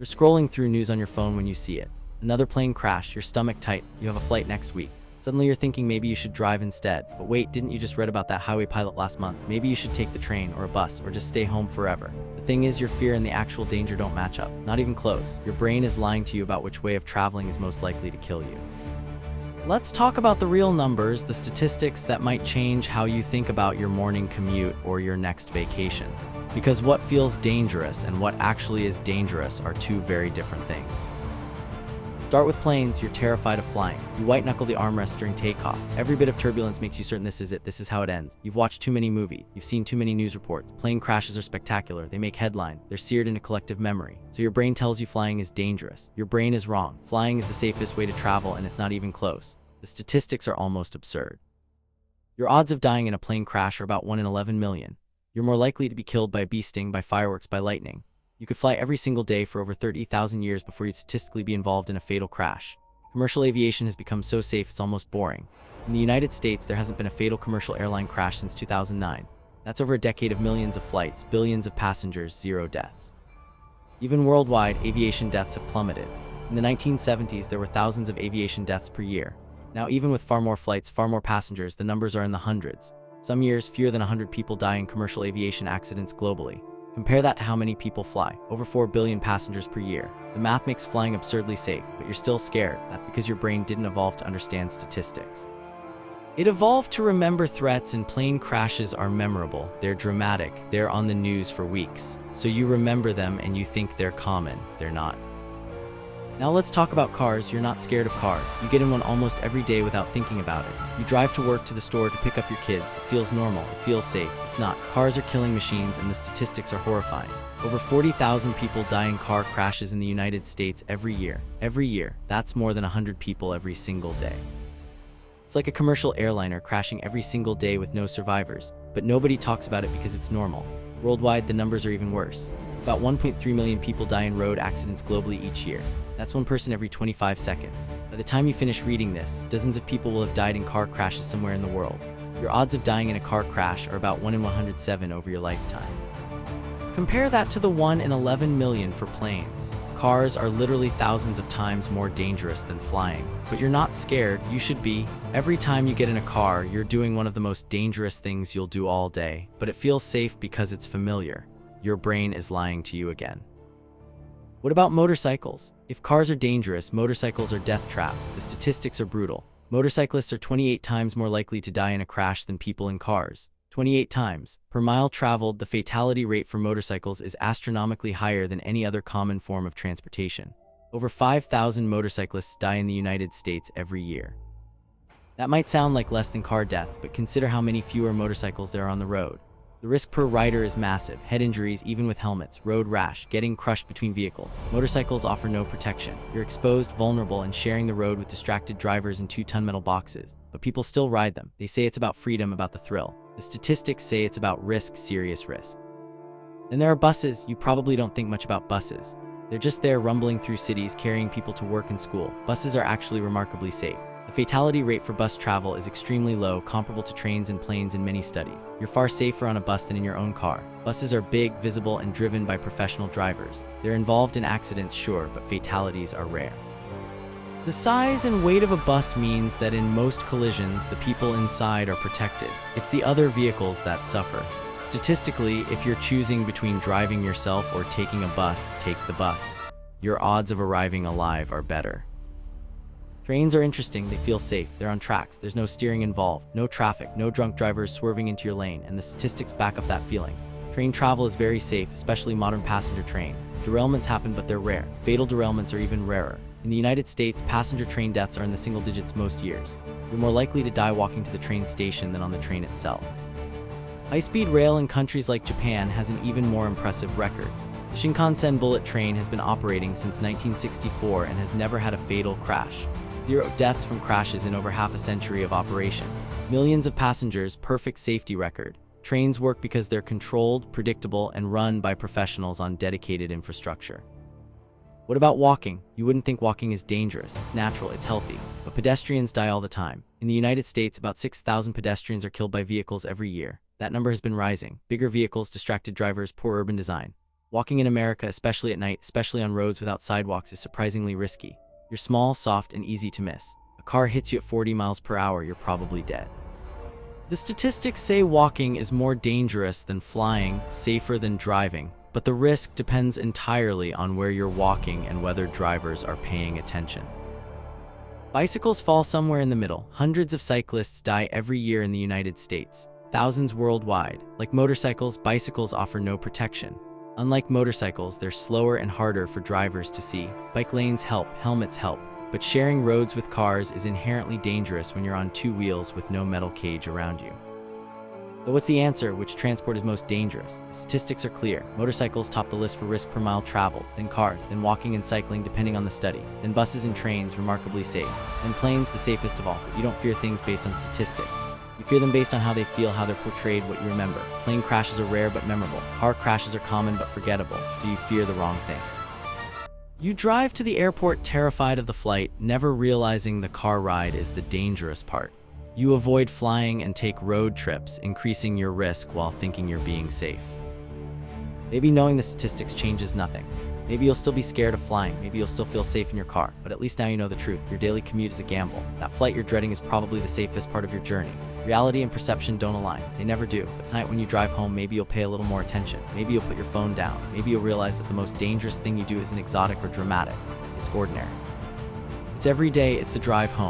You're scrolling through news on your phone when you see it. Another plane crash, your stomach tight, you have a flight next week. Suddenly you're thinking maybe you should drive instead. But wait, didn't you just read about that highway pilot last month? Maybe you should take the train or a bus or just stay home forever. The thing is, your fear and the actual danger don't match up. Not even close. Your brain is lying to you about which way of traveling is most likely to kill you. Let's talk about the real numbers, the statistics that might change how you think about your morning commute or your next vacation. Because what feels dangerous and what actually is dangerous are two very different things. Start with planes. You're terrified of flying. You white-knuckle the armrest during takeoff. Every bit of turbulence makes you certain this is it, this is how it ends. You've watched too many movies. You've seen too many news reports. Plane crashes are spectacular. They make headline. They're seared into collective memory. So your brain tells you flying is dangerous. Your brain is wrong. Flying is the safest way to travel, and it's not even close. The statistics are almost absurd. Your odds of dying in a plane crash are about 1 in 11 million. You're more likely to be killed by a bee sting, by fireworks, by lightning. You could fly every single day for over 30,000 years before you'd statistically be involved in a fatal crash. Commercial aviation has become so safe it's almost boring. In the United States, there hasn't been a fatal commercial airline crash since 2009. That's over a decade of millions of flights, billions of passengers, 0 deaths. Even worldwide, aviation deaths have plummeted. In the 1970s, there were thousands of aviation deaths per year. Now, even with far more flights, far more passengers, the numbers are in the hundreds. Some years, fewer than 100 people die in commercial aviation accidents globally. Compare that to how many people fly, over 4 billion passengers per year. The math makes flying absurdly safe, but you're still scared. That's because your brain didn't evolve to understand statistics. It evolved to remember threats, and plane crashes are memorable. They're dramatic. They're on the news for weeks. So you remember them and you think they're common. They're not. Now let's talk about cars. You're not scared of cars. You get in one almost every day without thinking about it. You drive to work, to the store, to pick up your kids. It feels normal. It feels safe. It's not. Cars are killing machines, and the statistics are horrifying. Over 40,000 people die in car crashes in the United States every year. Every year. That's more than 100 people every single day. It's like a commercial airliner crashing every single day with no survivors. But nobody talks about it because it's normal. Worldwide, the numbers are even worse. About 1.3 million people die in road accidents globally each year. That's one person every 25 seconds. By the time you finish reading this, dozens of people will have died in car crashes somewhere in the world. Your odds of dying in a car crash are about 1 in 107 over your lifetime. Compare that to the 1 in 11 million for planes. Cars are literally thousands of times more dangerous than flying. But you're not scared. You should be. Every time you get in a car, you're doing one of the most dangerous things you'll do all day. But it feels safe because it's familiar. Your brain is lying to you again. What about motorcycles? If cars are dangerous, motorcycles are death traps. The statistics are brutal. Motorcyclists are 28 times more likely to die in a crash than people in cars. 28 times. Per mile traveled, the fatality rate for motorcycles is astronomically higher than any other common form of transportation. Over 5,000 motorcyclists die in the United States every year. That might sound like less than car deaths, but consider how many fewer motorcycles there are on the road. The risk per rider is massive. Head injuries, even with helmets, road rash, getting crushed between vehicles. Motorcycles offer no protection. You're exposed, vulnerable, and sharing the road with distracted drivers in 2-ton metal boxes. But people still ride them. They say it's about freedom, about the thrill. The statistics say it's about risk, serious risk. Then there are buses. You probably don't think much about buses. They're just there rumbling through cities, carrying people to work and school. Buses are actually remarkably safe. The fatality rate for bus travel is extremely low, comparable to trains and planes in many studies. You're far safer on a bus than in your own car. Buses are big, visible, and driven by professional drivers. They're involved in accidents, sure, but fatalities are rare. The size and weight of a bus means that in most collisions, the people inside are protected. It's the other vehicles that suffer. Statistically, if you're choosing between driving yourself or taking a bus, take the bus. Your odds of arriving alive are better. Trains are interesting. They feel safe. They're on tracks. There's no steering involved, no traffic, no drunk drivers swerving into your lane, and the statistics back up that feeling. Train travel is very safe, especially modern passenger train. Derailments happen, but they're rare. Fatal derailments are even rarer. In the United States, passenger train deaths are in the single digits most years. You're more likely to die walking to the train station than on the train itself. High-speed rail in countries like Japan has an even more impressive record. The Shinkansen bullet train has been operating since 1964 and has never had a fatal crash. 0 deaths from crashes in over half a century of operation. Millions of passengers, perfect safety record. Trains work because they're controlled, predictable, and run by professionals on dedicated infrastructure. What about walking? You wouldn't think walking is dangerous. It's natural, it's healthy. But pedestrians die all the time. In the United States, about 6,000 pedestrians are killed by vehicles every year. That number has been rising. Bigger vehicles, distracted drivers, poor urban design. Walking in America, especially at night, especially on roads without sidewalks, is surprisingly risky. You're small, soft, and easy to miss. A car hits you at 40 miles per hour, you're probably dead. The statistics say walking is more dangerous than flying, safer than driving, but the risk depends entirely on where you're walking and whether drivers are paying attention. Bicycles fall somewhere in the middle. Hundreds of cyclists die every year in the United States, thousands worldwide. Like motorcycles, bicycles offer no protection. Unlike motorcycles, they're slower and harder for drivers to see. Bike lanes help, helmets help, but sharing roads with cars is inherently dangerous when you're on two wheels with no metal cage around you. But what's the answer? Which transport is most dangerous? The statistics are clear. Motorcycles top the list for risk per mile traveled, then cars, then walking and cycling depending on the study, then buses and trains, remarkably safe, then planes, the safest of all. But you don't fear things based on statistics. You fear them based on how they feel, how they're portrayed, what you remember. Plane crashes are rare but memorable. Car crashes are common but forgettable, so you fear the wrong things. You drive to the airport terrified of the flight, never realizing the car ride is the dangerous part. You avoid flying and take road trips, increasing your risk while thinking you're being safe. Maybe knowing the statistics changes nothing. Maybe you'll still be scared of flying, maybe you'll still feel safe in your car, but at least now you know the truth. Your daily commute is a gamble. That flight you're dreading is probably the safest part of your journey. Reality and perception don't align. They never do. But tonight when you drive home, maybe you'll pay a little more attention. Maybe you'll put your phone down. Maybe you'll realize that the most dangerous thing you do isn't exotic or dramatic. It's ordinary. It's every day, it's the drive home.